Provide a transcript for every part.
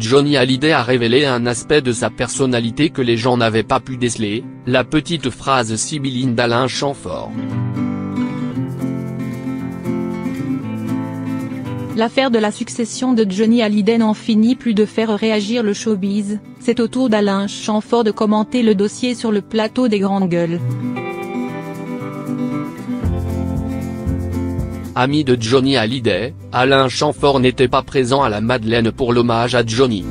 Johnny Hallyday a révélé un aspect de sa personnalité que les gens n'avaient pas pu déceler, la petite phrase sibylline d'Alain Chamfort. L'affaire de la succession de Johnny Hallyday n'en finit plus de faire réagir le showbiz, c'est au tour d'Alain Chamfort de commenter le dossier sur le plateau des Grandes Gueules. Ami de Johnny Hallyday, Alain Chamfort n'était pas présent à la Madeleine pour l'hommage à Johnny.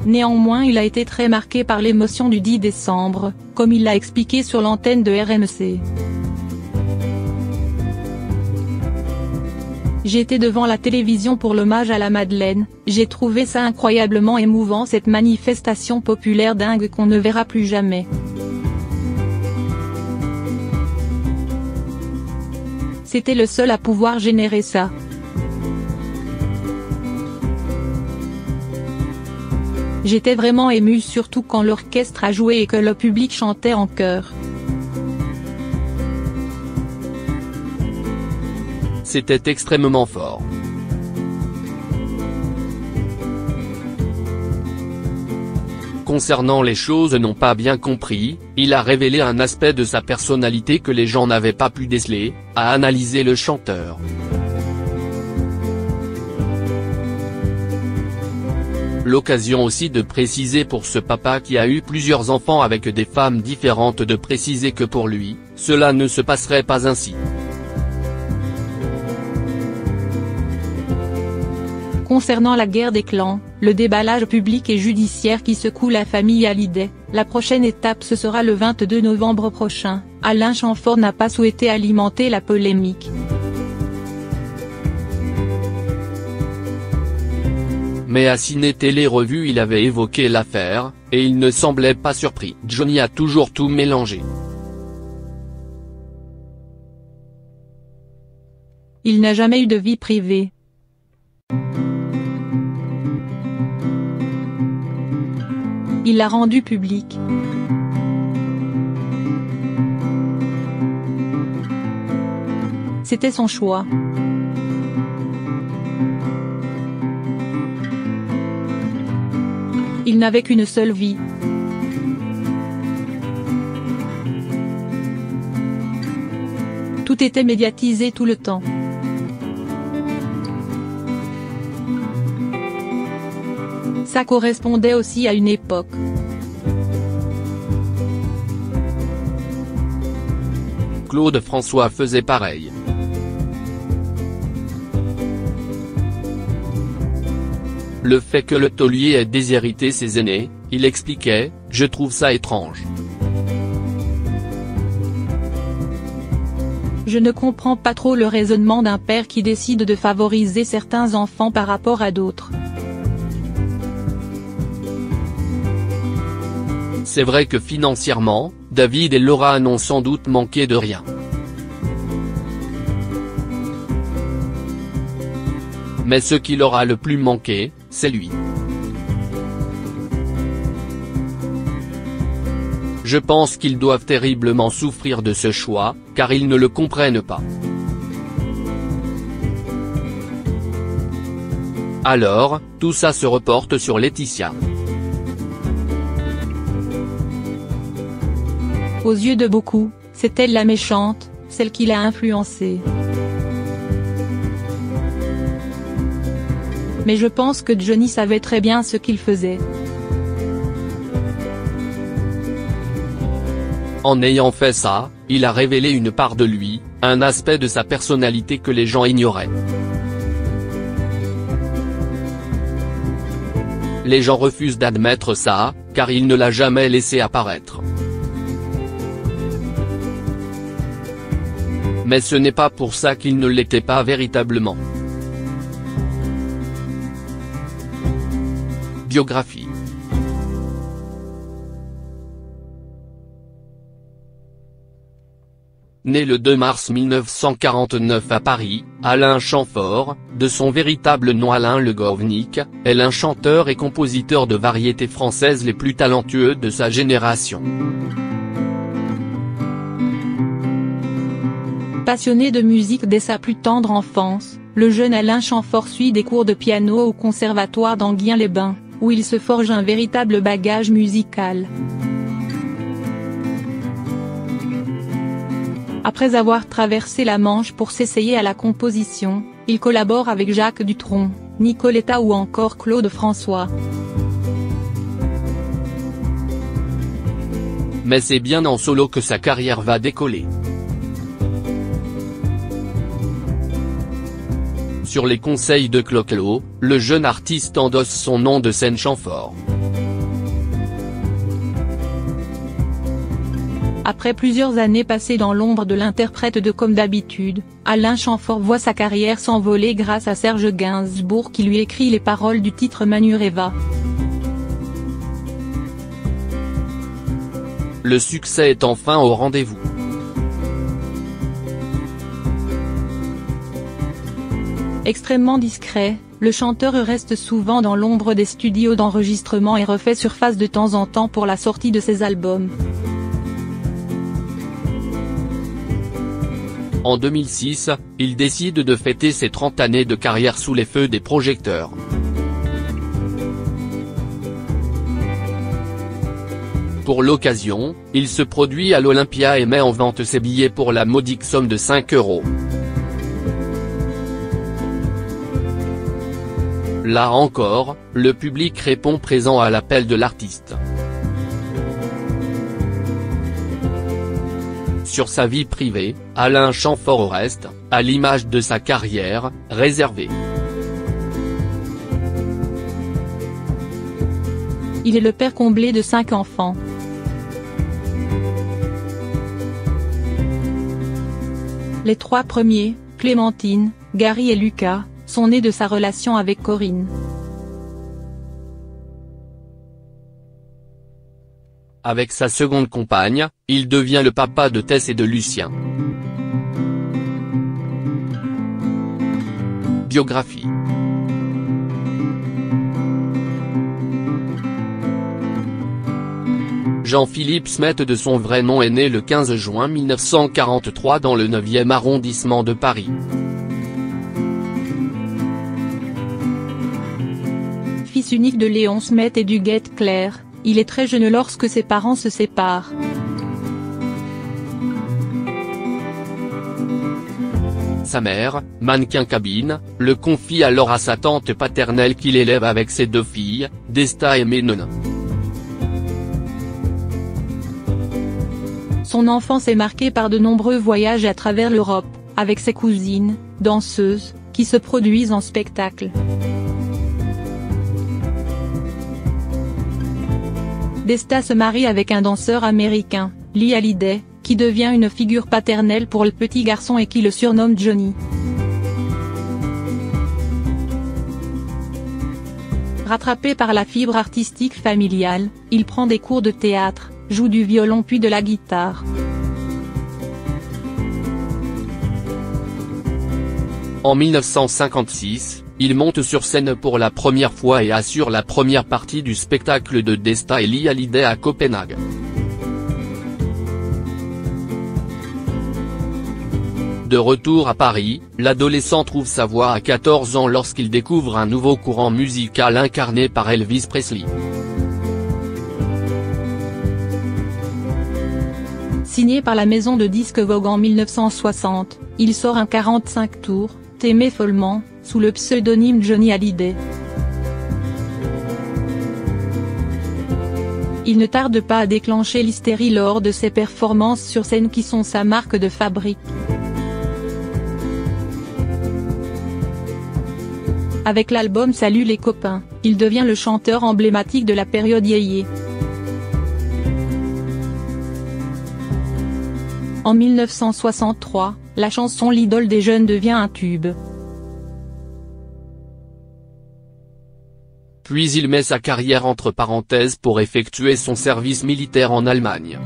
Néanmoins il a été très marqué par l'émotion du 10 décembre, comme il l'a expliqué sur l'antenne de RMC. J'étais devant la télévision pour l'hommage à la Madeleine, j'ai trouvé ça incroyablement émouvant, cette manifestation populaire dingue qu'on ne verra plus jamais. C'était le seul à pouvoir générer ça. J'étais vraiment ému, surtout quand l'orchestre a joué et que le public chantait en chœur. C'était extrêmement fort. Concernant les choses n'ont pas bien compris, il a révélé un aspect de sa personnalité que les gens n'avaient pas pu déceler, a analysé le chanteur. L'occasion aussi de préciser pour ce papa qui a eu plusieurs enfants avec des femmes différentes de préciser que pour lui, cela ne se passerait pas ainsi. Concernant la guerre des clans, le déballage public et judiciaire qui secoue la famille Hallyday, la prochaine étape ce sera le 22 novembre prochain. Alain Chamfort n'a pas souhaité alimenter la polémique. Mais à Ciné Télé Revue il avait évoqué l'affaire, et il ne semblait pas surpris. Johnny a toujours tout mélangé. Il n'a jamais eu de vie privée. Il l'a rendu public. C'était son choix. Il n'avait qu'une seule vie. Tout était médiatisé tout le temps. Ça correspondait aussi à une époque. Claude François faisait pareil. Le fait que le taulier ait déshérité ses aînés, il expliquait, je trouve ça étrange. Je ne comprends pas trop le raisonnement d'un père qui décide de favoriser certains enfants par rapport à d'autres. C'est vrai que financièrement, David et Laura n'ont sans doute manqué de rien. Mais ce qui leur a le plus manqué, c'est lui. Je pense qu'ils doivent terriblement souffrir de ce choix, car ils ne le comprennent pas. Alors, tout ça se reporte sur Laetitia. Aux yeux de beaucoup, c'est elle la méchante, celle qui l'a influencée. Mais je pense que Johnny savait très bien ce qu'il faisait. En ayant fait ça, il a révélé une part de lui, un aspect de sa personnalité que les gens ignoraient. Les gens refusent d'admettre ça, car il ne l'a jamais laissé apparaître. Mais ce n'est pas pour ça qu'il ne l'était pas véritablement. Biographie. Né le 2 mars 1949 à Paris, Alain Chamfort, de son véritable nom Alain Le Govnik, est l'un chanteur et compositeur de variétés françaises les plus talentueux de sa génération. Passionné de musique dès sa plus tendre enfance, le jeune Alain Chamfort suit des cours de piano au conservatoire d'Enghien-les-Bains, où il se forge un véritable bagage musical. Après avoir traversé la Manche pour s'essayer à la composition, il collabore avec Jacques Dutronc, Nicoletta ou encore Claude François. Mais c'est bien en solo que sa carrière va décoller. Sur les conseils de Cloclo, le jeune artiste endosse son nom de scène Chamfort. Après plusieurs années passées dans l'ombre de l'interprète de Comme d'habitude, Alain Chamfort voit sa carrière s'envoler grâce à Serge Gainsbourg qui lui écrit les paroles du titre Manureva. Le succès est enfin au rendez-vous. Extrêmement discret, le chanteur reste souvent dans l'ombre des studios d'enregistrement et refait surface de temps en temps pour la sortie de ses albums. En 2006, il décide de fêter ses 30 années de carrière sous les feux des projecteurs. Pour l'occasion, il se produit à l'Olympia et met en vente ses billets pour la modique somme de 5 €. Là encore, le public répond présent à l'appel de l'artiste. Sur sa vie privée, Alain Chamfort reste, à l'image de sa carrière, réservé. Il est le père comblé de 5 enfants. Les 3 premiers, Clémentine, Gary et Lucas, sont nés de sa relation avec Corinne. Avec sa seconde compagne, il devient le papa de Tess et de Lucien. Biographie. Jean-Philippe Smet de son vrai nom est né le 15 juin 1943 dans le 9e arrondissement de Paris. Fils unique de Léon Smet et d'Huguette Claire, il est très jeune lorsque ses parents se séparent. Sa mère, mannequin cabine, le confie alors à sa tante paternelle qui l'élève avec ses 2 filles, Desta et Ménone. Son enfance est marquée par de nombreux voyages à travers l'Europe, avec ses cousines, danseuses, qui se produisent en spectacle. Desta se marie avec un danseur américain, Lee Hallyday, qui devient une figure paternelle pour le petit garçon et qui le surnomme Johnny. Rattrapé par la fibre artistique familiale, il prend des cours de théâtre, joue du violon puis de la guitare. En 1956, il monte sur scène pour la première fois et assure la première partie du spectacle de Desta et Lee Hallyday à Copenhague. De retour à Paris, l'adolescent trouve sa voie à 14 ans lorsqu'il découvre un nouveau courant musical incarné par Elvis Presley. Signé par la maison de disques Vogue en 1960, il sort un 45 tours, T'aimer follement, sous le pseudonyme Johnny Hallyday. Il ne tarde pas à déclencher l'hystérie lors de ses performances sur scène qui sont sa marque de fabrique. Avec l'album Salut les copains, il devient le chanteur emblématique de la période yéyé. En 1963, la chanson L'idole des jeunes devient un tube. Puis il met sa carrière entre parenthèses pour effectuer son service militaire en Allemagne.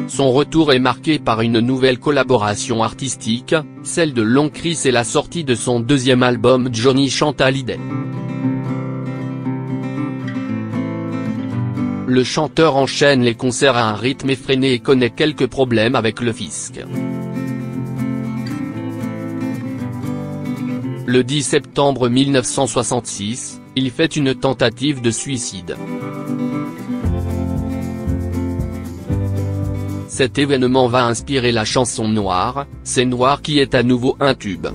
Son retour est marqué par une nouvelle collaboration artistique, celle de Long Chris et la sortie de son 2e album Johnny chante Hallyday. Le chanteur enchaîne les concerts à un rythme effréné et connaît quelques problèmes avec le fisc. Le 10 septembre 1966, il fait une tentative de suicide. Cet événement va inspirer la chanson Noir, c'est Noir qui est à nouveau un tube.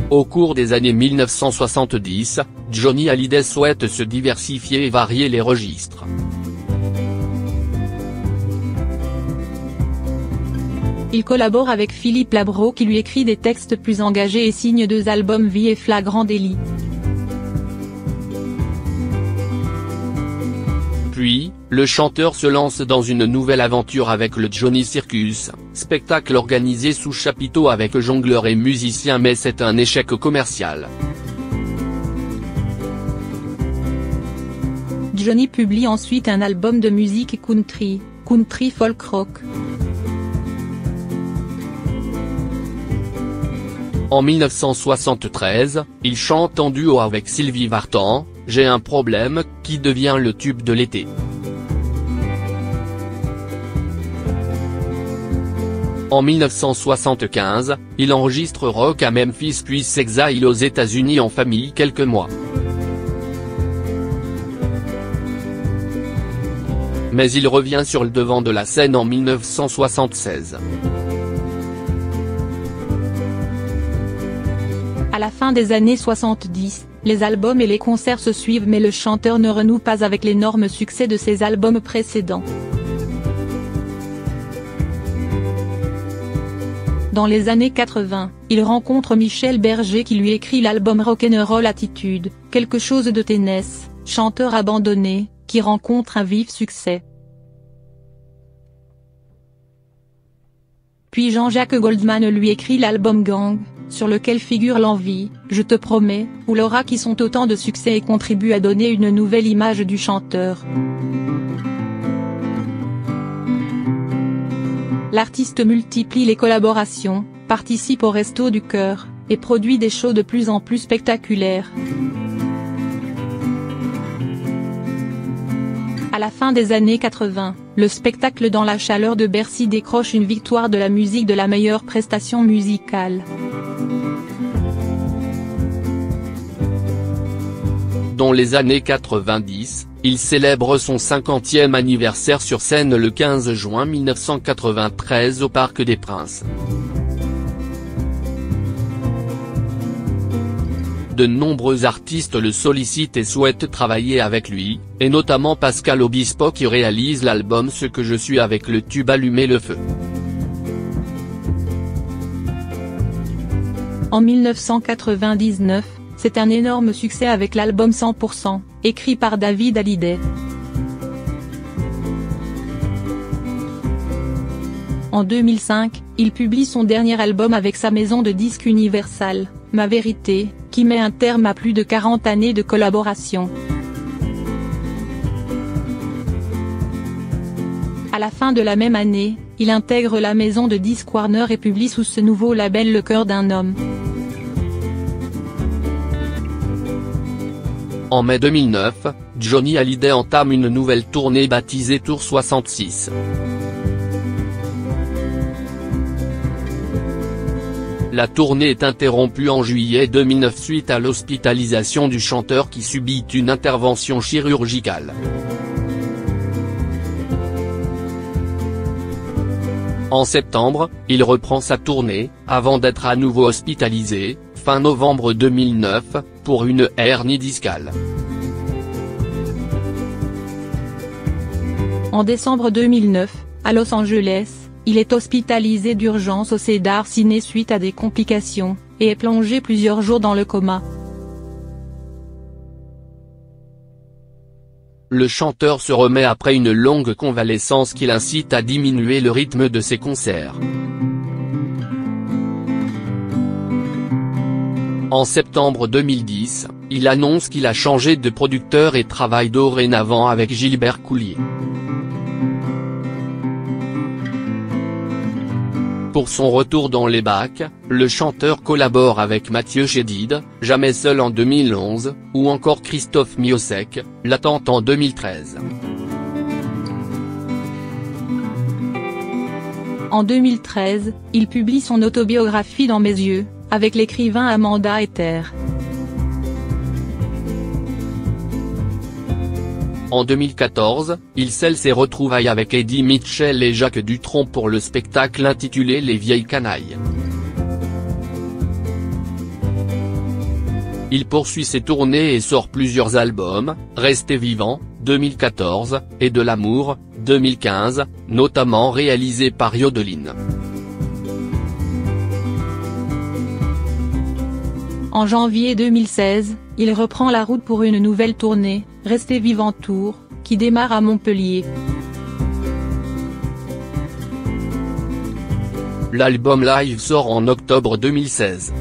Au cours des années 1970, Johnny Hallyday souhaite se diversifier et varier les registres. Il collabore avec Philippe Labro qui lui écrit des textes plus engagés et signe 2 albums Vie et Flagrant délit. Puis, le chanteur se lance dans une nouvelle aventure avec le Johnny Circus, spectacle organisé sous chapiteau avec jongleurs et musiciens, mais c'est un échec commercial. Johnny publie ensuite un album de musique country, country folk rock. En 1973, il chante en duo avec Sylvie Vartan, J'ai un problème, qui devient le tube de l'été. En 1975, il enregistre Rock à Memphis puis s'exile aux États-Unis en famille quelques mois. Mais il revient sur le devant de la scène en 1976. À la fin des années 70, les albums et les concerts se suivent mais le chanteur ne renoue pas avec l'énorme succès de ses albums précédents. Dans les années 80, il rencontre Michel Berger qui lui écrit l'album Rock'n'Roll Attitude, quelque chose de Tennessee, chanteur abandonné, qui rencontre un vif succès. Puis Jean-Jacques Goldman lui écrit l'album Gang, sur lequel figure L'Envie, Je te promets, ou Laura qui sont autant de succès et contribuent à donner une nouvelle image du chanteur. L'artiste multiplie les collaborations, participe au Resto du Cœur, et produit des shows de plus en plus spectaculaires. À la fin des années 80, le spectacle Dans la chaleur de Bercy décroche une victoire de la musique de la meilleure prestation musicale. Dans les années 90, il célèbre son 50e anniversaire sur scène le 15 juin 1993 au Parc des Princes. De nombreux artistes le sollicitent et souhaitent travailler avec lui, et notamment Pascal Obispo qui réalise l'album Ce que je suis avec le tube Allumer le feu. En 1999, c'est un énorme succès avec l'album 100%, écrit par David Hallyday. En 2005, il publie son dernier album avec sa maison de disques Universal, Ma Vérité, qui met un terme à plus de 40 années de collaboration. À la fin de la même année, il intègre la maison de disques Warner et publie sous ce nouveau label Le Cœur d'un homme. En mai 2009, Johnny Hallyday entame une nouvelle tournée baptisée Tour 66. La tournée est interrompue en juillet 2009 suite à l'hospitalisation du chanteur qui subit une intervention chirurgicale. En septembre, il reprend sa tournée, avant d'être à nouveau hospitalisé, fin novembre 2009, pour une hernie discale. En décembre 2009, à Los Angeles, il est hospitalisé d'urgence au Cedar Sinai suite à des complications, et est plongé plusieurs jours dans le coma. Le chanteur se remet après une longue convalescence qui l'incite à diminuer le rythme de ses concerts. En septembre 2010, il annonce qu'il a changé de producteur et travaille dorénavant avec Gilbert Coulier. Pour son retour dans les bacs, le chanteur collabore avec Mathieu Chédid, Jamais seul en 2011, ou encore Christophe Miossec, L'attente en 2013. En 2013, il publie son autobiographie Dans mes yeux, avec l'écrivain Amanda Ether. En 2014, il scelle ses retrouvailles avec Eddie Mitchell et Jacques Dutronc pour le spectacle intitulé Les Vieilles Canailles. Il poursuit ses tournées et sort plusieurs albums, Restez vivant, 2014, et De l'amour, 2015, notamment réalisés par Yodeline. En janvier 2016, il reprend la route pour une nouvelle tournée, Restez vivant Tour, qui démarre à Montpellier. L'album live sort en octobre 2016.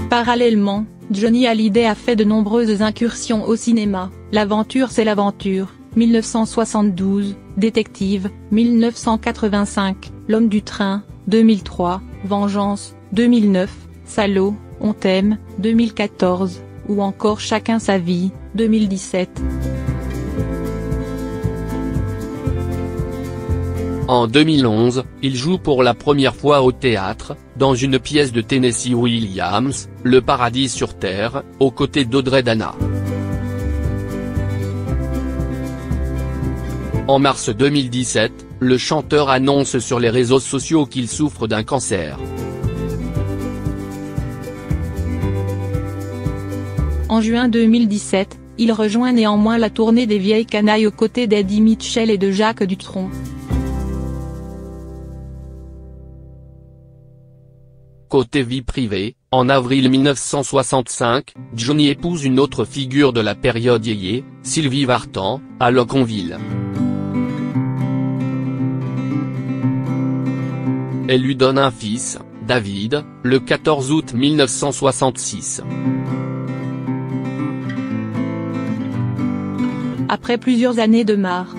Parallèlement, Johnny Hallyday a fait de nombreuses incursions au cinéma, L'aventure c'est l'aventure, 1972, Détective, 1985, L'homme du train, 2003, Vengeance, 2009, Salaud, On t'aime, 2014, ou encore Chacun sa vie, 2017. En 2011, il joue pour la première fois au théâtre, dans une pièce de Tennessee Williams, Le paradis sur terre, aux côtés d'Audrey Dana. En mars 2017, le chanteur annonce sur les réseaux sociaux qu'il souffre d'un cancer. En juin 2017, il rejoint néanmoins la tournée des Vieilles Canailles aux côtés d'Eddie Mitchell et de Jacques Dutronc. Côté vie privée, en avril 1965, Johnny épouse une autre figure de la période yéyé, Sylvie Vartan, à Loconville. Elle lui donne un fils, David, le 14 août 1966. Après plusieurs années de marre,